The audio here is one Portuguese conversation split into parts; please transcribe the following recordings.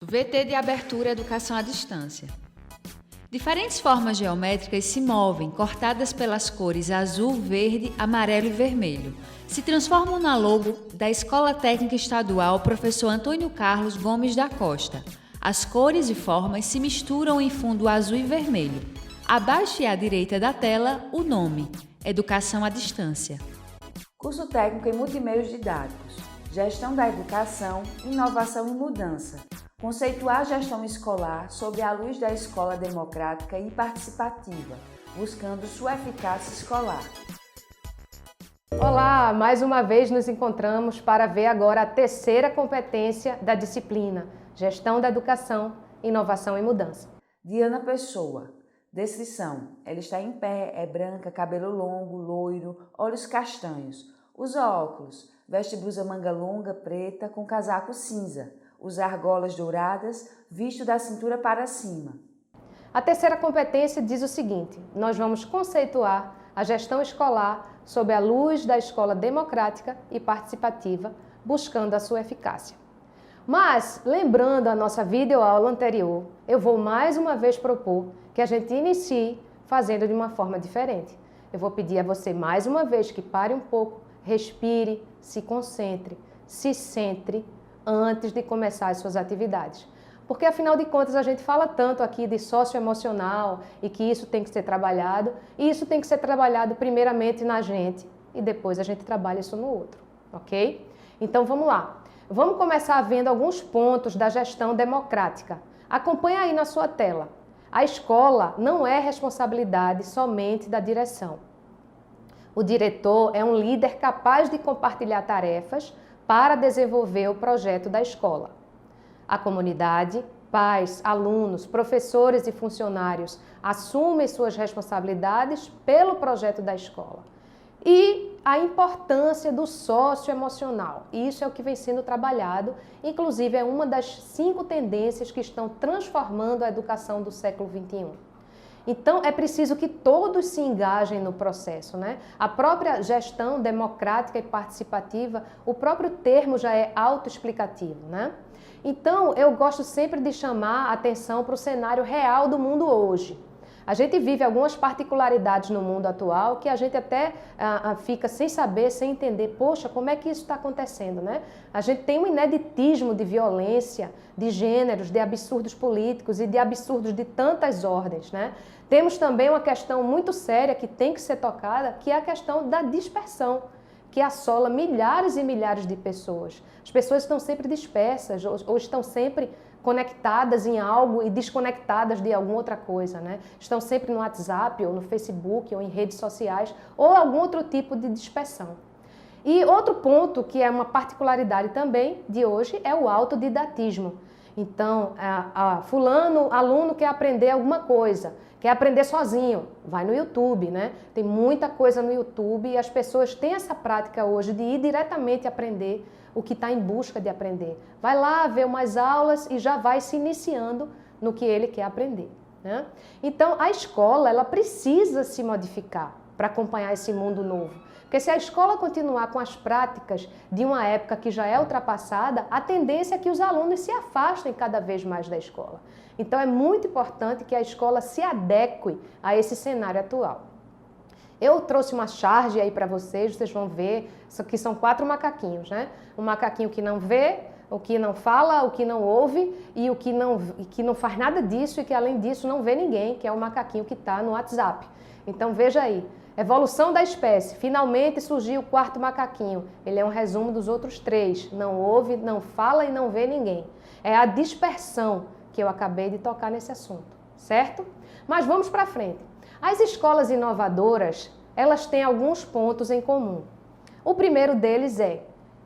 VT de abertura Educação à Distância. Diferentes formas geométricas se movem, cortadas pelas cores azul, verde, amarelo e vermelho. Se transformam na logo da Escola Técnica Estadual Professor Antônio Carlos Gomes da Costa. As cores e formas se misturam em fundo azul e vermelho. Abaixo e à direita da tela, o nome: Educação à Distância. Curso técnico em multimeios didáticos, gestão da educação, inovação e mudança. Conceituar a gestão escolar sob a luz da escola democrática e participativa, buscando sua eficácia escolar. Olá, mais uma vez nos encontramos para ver agora a terceira competência da disciplina, Gestão da Educação, Inovação e Mudança. Diana Pessoa. Descrição: ela está em pé, é branca, cabelo longo, loiro, olhos castanhos. Usa óculos, veste blusa manga longa, preta, com casaco cinza. Usa argolas douradas, visto da cintura para cima. A terceira competência diz o seguinte: nós vamos conceituar a gestão escolar sob a luz da escola democrática e participativa, buscando a sua eficácia. Mas, lembrando a nossa videoaula anterior, eu vou mais uma vez propor que a gente inicie fazendo de uma forma diferente. Eu vou pedir a você mais uma vez que pare um pouco, respire, se concentre, se centre antes de começar as suas atividades. Porque, afinal de contas, a gente fala tanto aqui de socioemocional e que isso tem que ser trabalhado, e isso tem que ser trabalhado primeiramente na gente e depois a gente trabalha isso no outro, ok? Então, vamos lá. Vamos começar vendo alguns pontos da gestão democrática. Acompanha aí na sua tela. A escola não é responsabilidade somente da direção. O diretor é um líder capaz de compartilhar tarefas para desenvolver o projeto da escola. A comunidade, pais, alunos, professores e funcionários assumem suas responsabilidades pelo projeto da escola. E a importância do socioemocional. Isso é o que vem sendo trabalhado, inclusive é uma das 5 tendências que estão transformando a educação do século XXI. Então, é preciso que todos se engajem no processo, né? A própria gestão democrática e participativa, o próprio termo já é autoexplicativo, né? Então, eu gosto sempre de chamar a atenção para o cenário real do mundo hoje. A gente vive algumas particularidades no mundo atual que a gente até fica sem saber, sem entender, poxa, como é que isso está acontecendo, né? A gente tem um ineditismo de violência, de gêneros, de absurdos políticos e de absurdos de tantas ordens, né? Temos também uma questão muito séria que tem que ser tocada, que é a questão da dispersão, que assola milhares e milhares de pessoas. As pessoas estão sempre dispersas ou estão sempre conectadas em algo e desconectadas de alguma outra coisa, né? Estão sempre no WhatsApp ou no Facebook ou em redes sociais ou algum outro tipo de dispersão. E outro ponto que é uma particularidade também de hoje é o autodidatismo. Então, fulano, aluno quer aprender alguma coisa, quer aprender sozinho, vai no YouTube, né? Tem muita coisa no YouTube e as pessoas têm essa prática hoje de ir diretamente aprender o que está em busca de aprender. Vai lá ver umas aulas e já vai se iniciando no que ele quer aprender, né? Então, a escola, ela precisa se modificar para acompanhar esse mundo novo. Porque se a escola continuar com as práticas de uma época que já é ultrapassada, a tendência é que os alunos se afastem cada vez mais da escola. Então, é muito importante que a escola se adeque a esse cenário atual. Eu trouxe uma charge aí para vocês vão ver, isso aqui são 4 macaquinhos, né? Um macaquinho que não vê, o que não fala, o que não ouve e o que não faz nada disso e que além disso não vê ninguém, que é o macaquinho que está no WhatsApp. Então veja aí, evolução da espécie, finalmente surgiu o 4º macaquinho, ele é um resumo dos outros 3, não ouve, não fala e não vê ninguém. É a dispersão que eu acabei de tocar nesse assunto, certo? Mas vamos para frente. As escolas inovadoras, elas têm alguns pontos em comum. O primeiro deles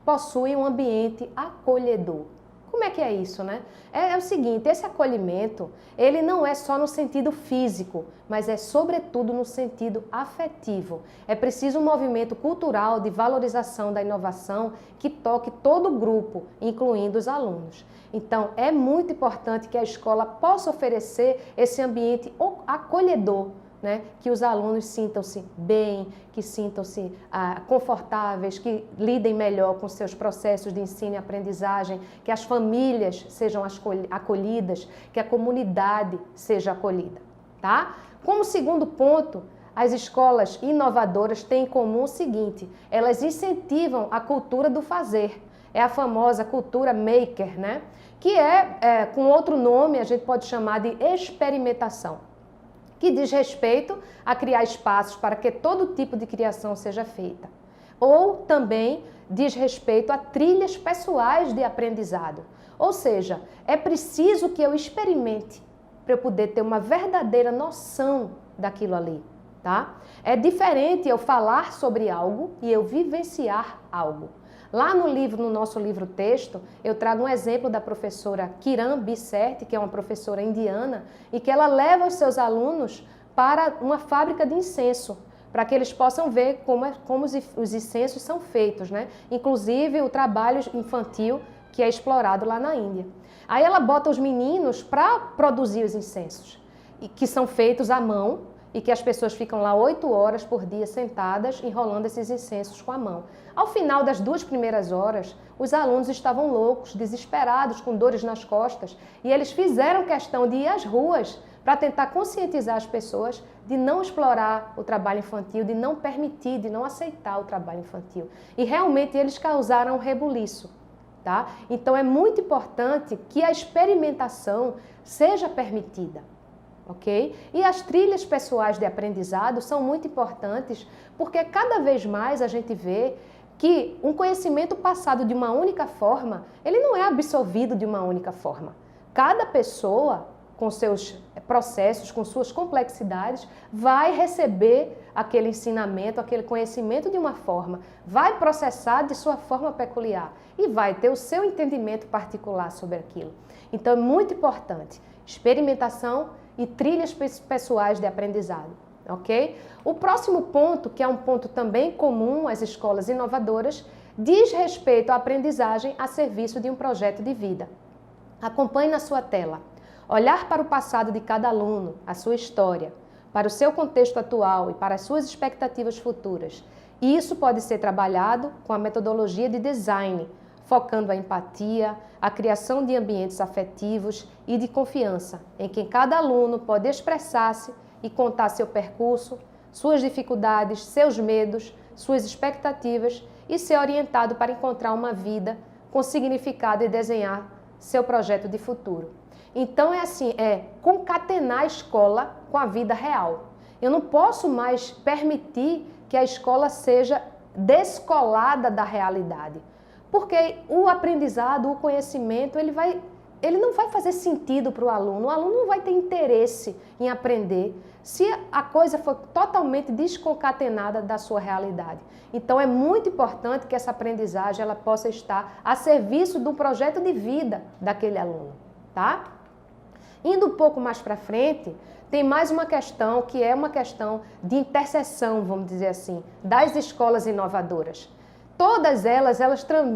possuem um ambiente acolhedor. Como é que é isso, né? É o seguinte, esse acolhimento, ele não é só no sentido físico, mas é sobretudo no sentido afetivo. É preciso um movimento cultural de valorização da inovação que toque todo o grupo, incluindo os alunos. Então, é muito importante que a escola possa oferecer esse ambiente acolhedor né, que os alunos sintam-se bem, que sintam-se confortáveis, que lidem melhor com seus processos de ensino e aprendizagem, que as famílias sejam acolhidas, que a comunidade seja acolhida, tá? Como segundo ponto, as escolas inovadoras têm em comum o seguinte: elas incentivam a cultura do fazer. É a famosa cultura maker, né? Que com outro nome, a gente pode chamar de experimentação, que diz respeito a criar espaços para que todo tipo de criação seja feita. Ou também diz respeito a trilhas pessoais de aprendizado. Ou seja, é preciso que eu experimente para eu poder ter uma verdadeira noção daquilo ali, tá? É diferente eu falar sobre algo e eu vivenciar algo. Lá no nosso livro-texto, eu trago um exemplo da professora Kiran Bissert, que é uma professora indiana, e que ela leva os seus alunos para uma fábrica de incenso, para que eles possam ver como os incensos são feitos, né? Inclusive o trabalho infantil que é explorado lá na Índia. Aí ela bota os meninos para produzir os incensos, que são feitos à mão, e que as pessoas ficam lá 8 horas por dia sentadas enrolando esses incensos com a mão. Ao final das 2 primeiras horas, os alunos estavam loucos, desesperados, com dores nas costas, e eles fizeram questão de ir às ruas para tentar conscientizar as pessoas de não explorar o trabalho infantil, de não permitir, de não aceitar o trabalho infantil. E realmente eles causaram um rebuliço, tá? Então é muito importante que a experimentação seja permitida. Ok? E as trilhas pessoais de aprendizado são muito importantes porque cada vez mais a gente vê que um conhecimento passado de uma única forma, ele não é absorvido de uma única forma. Cada pessoa, com seus processos, com suas complexidades, vai receber aquele ensinamento, aquele conhecimento de uma forma, vai processar de sua forma peculiar e vai ter o seu entendimento particular sobre aquilo. Então é muito importante experimentação e trilhas pessoais de aprendizado, ok? O próximo ponto, que é um ponto também comum às escolas inovadoras, diz respeito à aprendizagem a serviço de um projeto de vida. Acompanhe na sua tela. Olhar para o passado de cada aluno, a sua história, para o seu contexto atual e para as suas expectativas futuras. E isso pode ser trabalhado com a metodologia de design, focando a empatia, a criação de ambientes afetivos e de confiança, em que cada aluno pode expressar-se e contar seu percurso, suas dificuldades, seus medos, suas expectativas e ser orientado para encontrar uma vida com significado e desenhar seu projeto de futuro. Então é concatenar a escola com a vida real. Eu não posso mais permitir que a escola seja descolada da realidade. Porque o aprendizado, o conhecimento, ele não vai fazer sentido para o aluno não vai ter interesse em aprender se a coisa for totalmente desconcatenada da sua realidade. Então é muito importante que essa aprendizagem ela possa estar a serviço do projeto de vida daquele aluno, tá? Indo um pouco mais para frente, tem mais uma questão que é uma questão de interseção, vamos dizer assim, das escolas inovadoras. Todas elas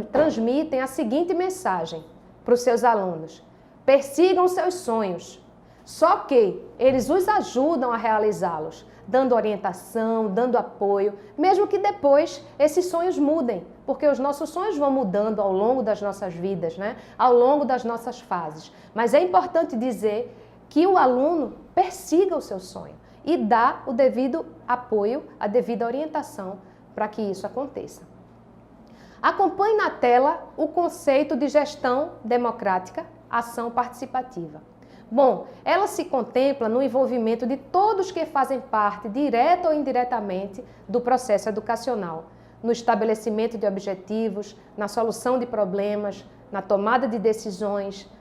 transmitem a seguinte mensagem para os seus alunos: persigam seus sonhos, só que eles os ajudam a realizá-los, dando orientação, dando apoio, mesmo que depois esses sonhos mudem, porque os nossos sonhos vão mudando ao longo das nossas vidas, né? Ao longo das nossas fases. Mas é importante dizer que o aluno persiga o seu sonho e dá o devido apoio, a devida orientação para que isso aconteça. Acompanhe na tela o conceito de gestão democrática, ação participativa. Bom, ela se contempla no envolvimento de todos que fazem parte, direta ou indiretamente, do processo educacional, no estabelecimento de objetivos, na solução de problemas, na tomada de decisões,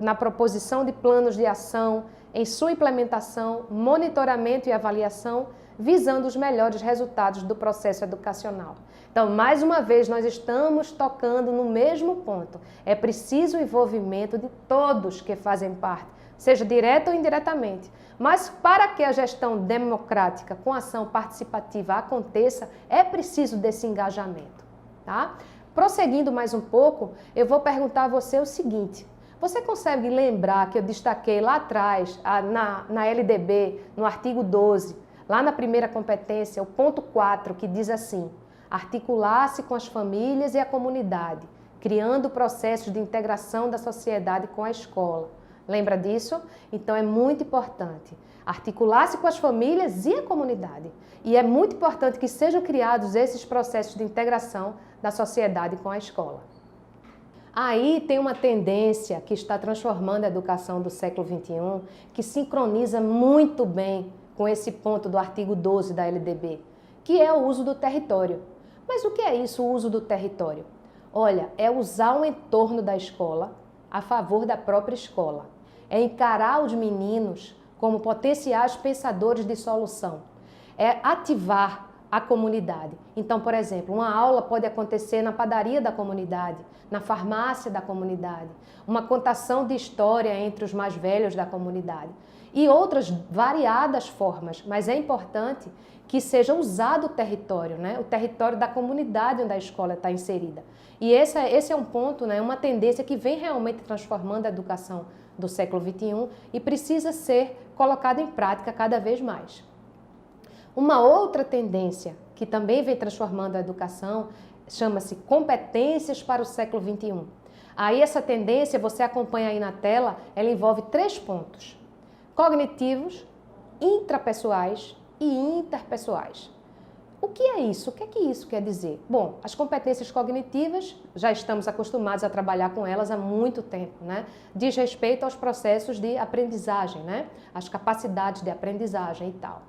na proposição de planos de ação, em sua implementação, monitoramento e avaliação, visando os melhores resultados do processo educacional. Então, mais uma vez, nós estamos tocando no mesmo ponto. É preciso o envolvimento de todos que fazem parte, seja direta ou indiretamente. Mas para que a gestão democrática com ação participativa aconteça, é preciso desse engajamento, tá? Prosseguindo mais um pouco, eu vou perguntar a você o seguinte: Você consegue lembrar que eu destaquei lá atrás, na LDB, no artigo 12, lá na primeira competência, o ponto 4, que diz assim: articular-se com as famílias e a comunidade, criando processos de integração da sociedade com a escola. Lembra disso? Então é muito importante articular-se com as famílias e a comunidade. E é muito importante que sejam criados esses processos de integração da sociedade com a escola. Aí tem uma tendência que está transformando a educação do século XXI, que sincroniza muito bem com esse ponto do artigo 12 da LDB, que é o uso do território. Mas o que é isso, o uso do território? Olha, é usar o entorno da escola a favor da própria escola. É encarar os meninos como potenciais pensadores de solução. É ativar a comunidade. Então, por exemplo, uma aula pode acontecer na padaria da comunidade, na farmácia da comunidade, uma contação de história entre os mais velhos da comunidade e outras variadas formas, mas é importante que seja usado o território, né? O território da comunidade onde a escola está inserida. E esse é um ponto, né? Uma tendência que vem realmente transformando a educação do século XXI e precisa ser colocada em prática cada vez mais. Uma outra tendência que também vem transformando a educação chama-se competências para o século XXI. Aí essa tendência, você acompanha aí na tela, ela envolve 3 pontos: cognitivos, intrapessoais e interpessoais. O que é isso? O que isso quer dizer? Bom, as competências cognitivas, já estamos acostumados a trabalhar com elas há muito tempo, né? Diz respeito aos processos de aprendizagem, né? As capacidades de aprendizagem e tal.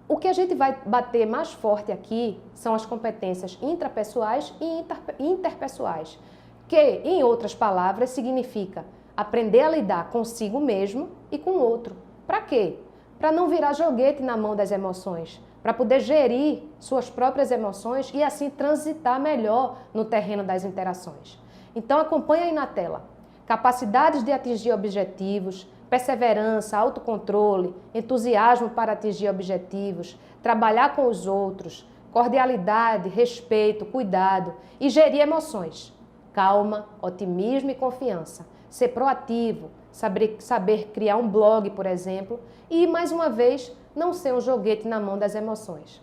O que a gente vai bater mais forte aqui são as competências intrapessoais e interpessoais, que, em outras palavras, significa aprender a lidar consigo mesmo e com o outro. Para quê? Para não virar joguete na mão das emoções, para poder gerir suas próprias emoções e assim transitar melhor no terreno das interações. Então acompanha aí na tela. Capacidades de atingir objetivos, perseverança, autocontrole, entusiasmo para atingir objetivos, trabalhar com os outros, cordialidade, respeito, cuidado e gerir emoções. Calma, otimismo e confiança. Ser proativo, saber criar um blog, por exemplo, e, mais uma vez, não ser um joguete na mão das emoções.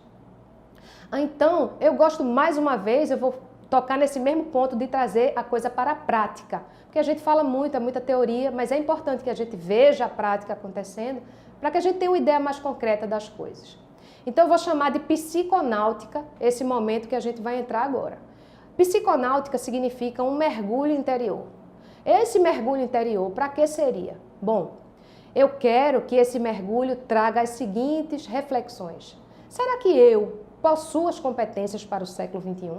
Então, eu gosto mais uma vez, eu vou tocar nesse mesmo ponto de trazer a coisa para a prática, porque a gente fala muito, é muita teoria, mas é importante que a gente veja a prática acontecendo para que a gente tenha uma ideia mais concreta das coisas. Então, eu vou chamar de psiconáutica esse momento que a gente vai entrar agora. Psiconáutica significa um mergulho interior. Esse mergulho interior, para que seria? Bom, eu quero que esse mergulho traga as seguintes reflexões. Será que eu possuo as competências para o século XXI?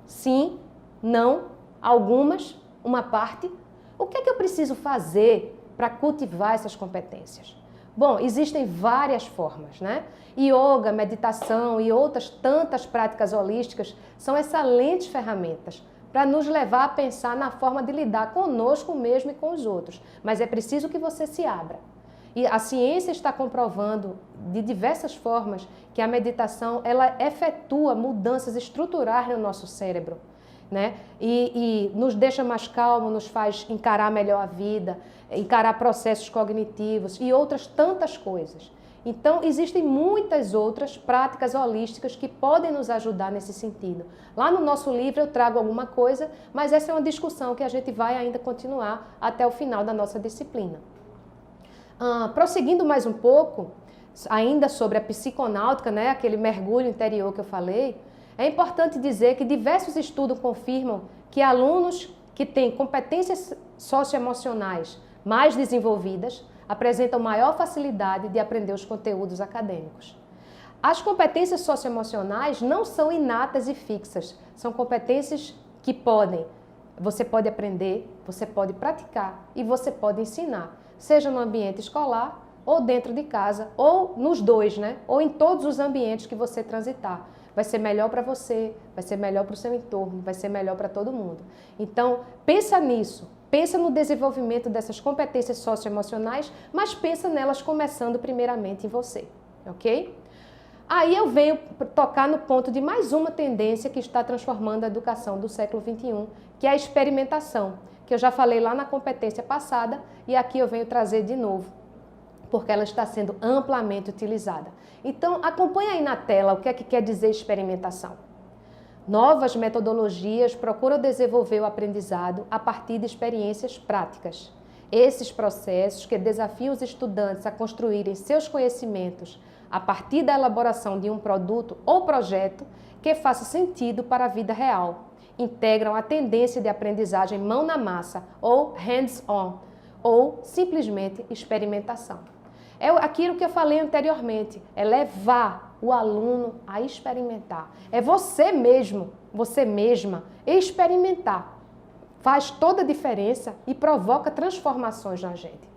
Sim, não, algumas, uma parte. O que é que eu preciso fazer para cultivar essas competências? Bom, existem várias formas, né? Yoga, meditação e outras tantas práticas holísticas são excelentes ferramentas para nos levar a pensar na forma de lidar conosco mesmo e com os outros. Mas é preciso que você se abra. E a ciência está comprovando de diversas formas que a meditação ela efetua mudanças estruturais no nosso cérebro, né? E nos deixa mais calmo, nos faz encarar melhor a vida, encarar processos cognitivos e outras tantas coisas. Então, existem muitas outras práticas holísticas que podem nos ajudar nesse sentido. Lá no nosso livro eu trago alguma coisa, mas essa é uma discussão que a gente vai ainda continuar até o final da nossa disciplina. Prosseguindo mais um pouco, ainda sobre a psiconáutica, né, aquele mergulho interior que eu falei, é importante dizer que diversos estudos confirmam que alunos que têm competências socioemocionais mais desenvolvidas apresentam maior facilidade de aprender os conteúdos acadêmicos. As competências socioemocionais não são inatas e fixas, são competências que você pode aprender, você pode praticar e você pode ensinar, seja no ambiente escolar ou dentro de casa, ou nos dois, né? Ou em todos os ambientes que você transitar. Vai ser melhor para você, vai ser melhor para o seu entorno, vai ser melhor para todo mundo. Então, pensa nisso. Pensa no desenvolvimento dessas competências socioemocionais, mas pensa nelas começando primeiramente em você, ok? Aí eu venho tocar no ponto de mais uma tendência que está transformando a educação do século XXI, que é a experimentação, que eu já falei lá na competência passada e aqui eu venho trazer de novo, porque ela está sendo amplamente utilizada. Então, acompanhe aí na tela o que é que quer dizer experimentação. Novas metodologias procuram desenvolver o aprendizado a partir de experiências práticas. Esses processos que desafiam os estudantes a construírem seus conhecimentos a partir da elaboração de um produto ou projeto que faça sentido para a vida real, integram a tendência de aprendizagem mão na massa ou hands-on, ou simplesmente experimentação. É aquilo que eu falei anteriormente, é levar o aluno a experimentar. É você mesmo, você mesma, experimentar. Faz toda a diferença e provoca transformações na gente.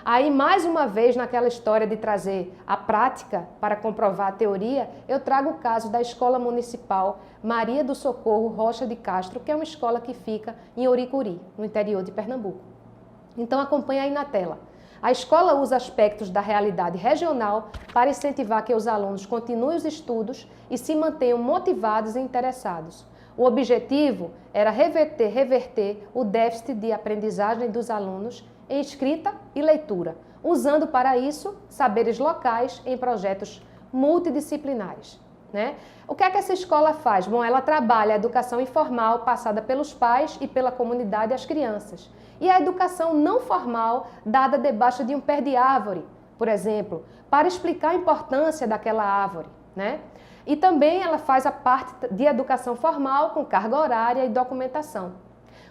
Aí, mais uma vez, naquela história de trazer a prática para comprovar a teoria, eu trago o caso da Escola Municipal Maria do Socorro Rocha de Castro, que é uma escola que fica em Oricuri, no interior de Pernambuco. Então, acompanha aí na tela. A escola usa aspectos da realidade regional para incentivar que os alunos continuem os estudos e se mantenham motivados e interessados. O objetivo era reverter o déficit de aprendizagem dos alunos em escrita e leitura, usando para isso saberes locais em projetos multidisciplinares. Né? O que é que essa escola faz? Bom, ela trabalha a educação informal passada pelos pais e pela comunidade às crianças. E a educação não formal dada debaixo de um pé de árvore, por exemplo, para explicar a importância daquela árvore. Né? E também ela faz a parte de educação formal com carga horária e documentação.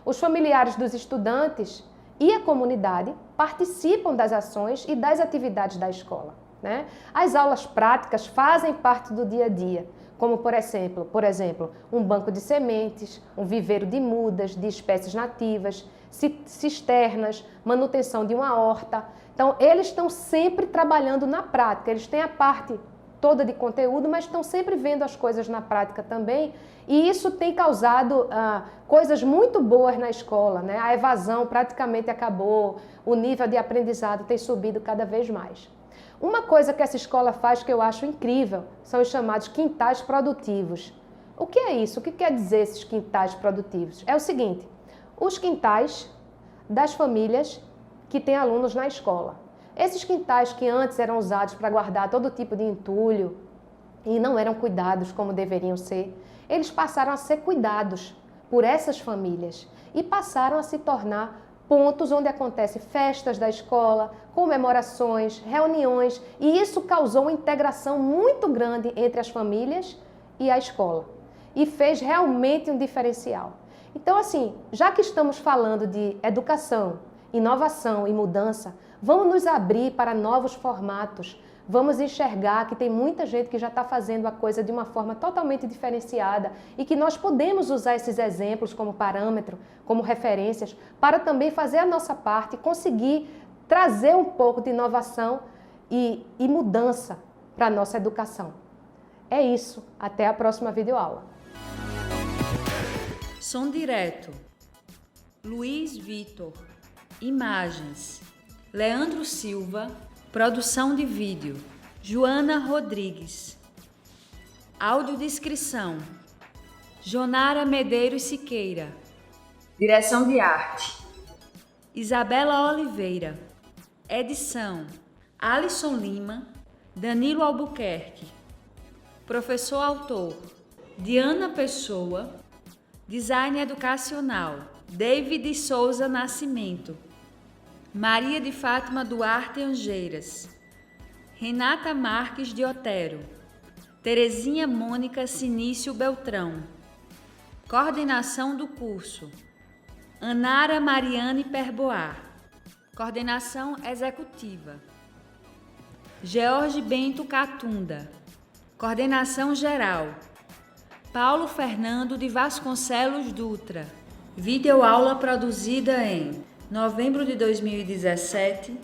Os familiares dos estudantes e a comunidade participam das ações e das atividades da escola. Né? As aulas práticas fazem parte do dia a dia, como por exemplo, um banco de sementes, um viveiro de mudas, de espécies nativas, cisternas, manutenção de uma horta. Então, eles estão sempre trabalhando na prática, eles têm a parte toda de conteúdo, mas estão sempre vendo as coisas na prática também, e isso tem causado coisas muito boas na escola, né? A evasão praticamente acabou, o nível de aprendizado tem subido cada vez mais. Uma coisa que essa escola faz que eu acho incrível são os chamados quintais produtivos. O que é isso? O que quer dizer esses quintais produtivos? É o seguinte, os quintais das famílias que têm alunos na escola. Esses quintais que antes eram usados para guardar todo tipo de entulho e não eram cuidados como deveriam ser, eles passaram a ser cuidados por essas famílias e passaram a se tornar pontos onde acontecem festas da escola, comemorações, reuniões, e isso causou uma integração muito grande entre as famílias e a escola e fez realmente um diferencial. Então, assim, já que estamos falando de educação, inovação e mudança, vamos nos abrir para novos formatos, vamos enxergar que tem muita gente que já está fazendo a coisa de uma forma totalmente diferenciada e que nós podemos usar esses exemplos como parâmetro, como referências, para também fazer a nossa parte e conseguir trazer um pouco de inovação e mudança para a nossa educação. É isso, até a próxima videoaula. Som direto, Luiz Vitor. Imagens, Leandro Silva. Produção de vídeo, Joana Rodrigues. Audiodescrição, Jonara Medeiros Siqueira. Direção de arte, Isabela Oliveira. Edição, Alisson Lima, Danilo Albuquerque. Professor autor, Diana Pessoa. Design educacional, David Souza Nascimento. Maria de Fátima Duarte Angeiras. Renata Marques de Otero. Terezinha Mônica Sinício Beltrão. Coordenação do curso, Anara Mariane Perboar. Coordenação executiva, George Bento Catunda. Coordenação geral, Paulo Fernando de Vasconcelos Dutra. Videoaula produzida em novembro de 2017.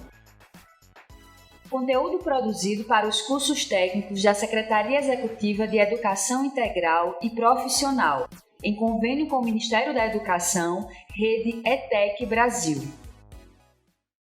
Conteúdo produzido para os cursos técnicos da Secretaria Executiva de Educação Integral e Profissional, em convênio com o Ministério da Educação, Rede ETEC Brasil.